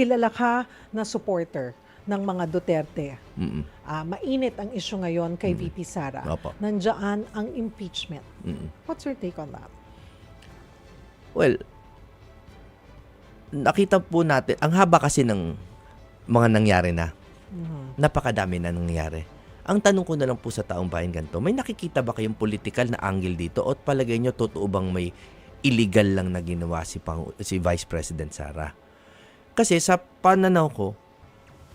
kilala ka na supporter ng mga Duterte. Mm-mm. Mainit ang issue ngayon kay VP Sara. Opo. Nandiyan ang impeachment. Mm-mm. What's your take on that? Well, nakita po natin, ang haba kasi ng mga nangyari na. Napakadami na nangyari. Ang tanong ko na lang po sa taong bayan ganito, may nakikita ba kayong political na angle dito o palagay nyo totoo bang may illegal lang na ginawa si Vice President Sara? Kasi sa pananaw ko,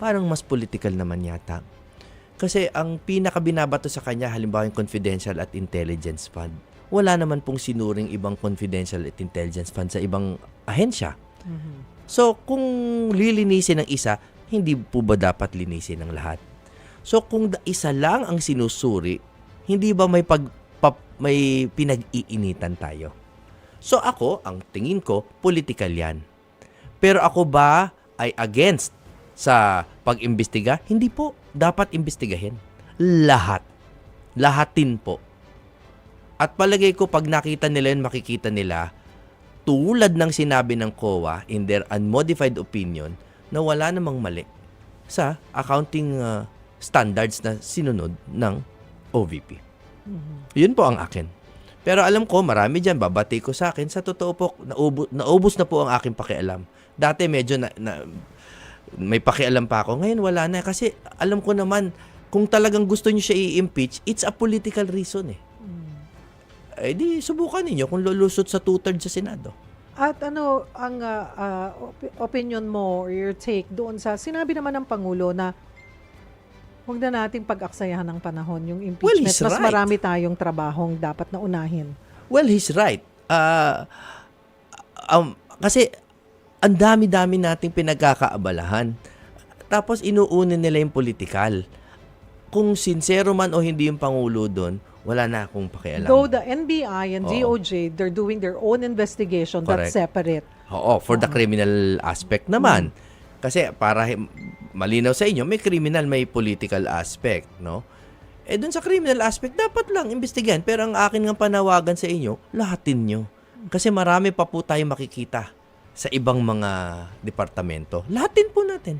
parang mas political naman yata. Kasi ang pinakabinabato sa kanya, halimbawa yung confidential at intelligence fund, wala naman pong sinuring ibang confidential at intelligence fund sa ibang ahensya. So, kung lilinisin ng isa, hindi po ba dapat linisin ng lahat? So, kung isa lang ang sinusuri, hindi ba may pinag-iinitan tayo? So, ako, ang tingin ko, political yan. Pero ako ba ay against sa pag-imbestiga? Hindi po. Dapat imbestigahin. Lahat. Lahatin po. At palagay ko, pag nakita nila yun, makikita nila, tulad ng sinabi ng COA in their unmodified opinion, na wala namang mali sa accounting standards na sinunod ng OVP. Yun po ang akin. Pero alam ko, marami dyan, babati ko sa akin. Sa totoo po, naubos na po ang aking pakialam. Dati medyo may pakialam pa ako. Ngayon wala na. Kasi alam ko naman, kung talagang gusto nyo siya i-impeach, it's a political reason eh. Eh di, subukan ninyo kung lulusot sa 2/3 sa Senado. At ano ang opinion mo or your take doon sa sinabi naman ng Pangulo na huwag na nating pag-aksayahan ng panahon yung impeachment. He's Mas right. marami tayong trabahong dapat na unahin. Well, he's right. Kasi ang dami-dami nating pinagkakaabalahan. Tapos inuunin nila yung politikal. Kung sincero man o hindi yung Pangulo doon, wala na akong pakialam. Though the NBI and Oo. DOJ, they're doing their own investigation. Correct. That's separate. Oo, for the criminal aspect naman. Kasi para malinaw sa inyo, may criminal, may political aspect, no? Eh dun sa criminal aspect, dapat lang imbestigahan. Pero ang akin ng panawagan sa inyo, lahatin nyo. Kasi marami pa po tayong makikita sa ibang mga departamento. Lahatin po natin.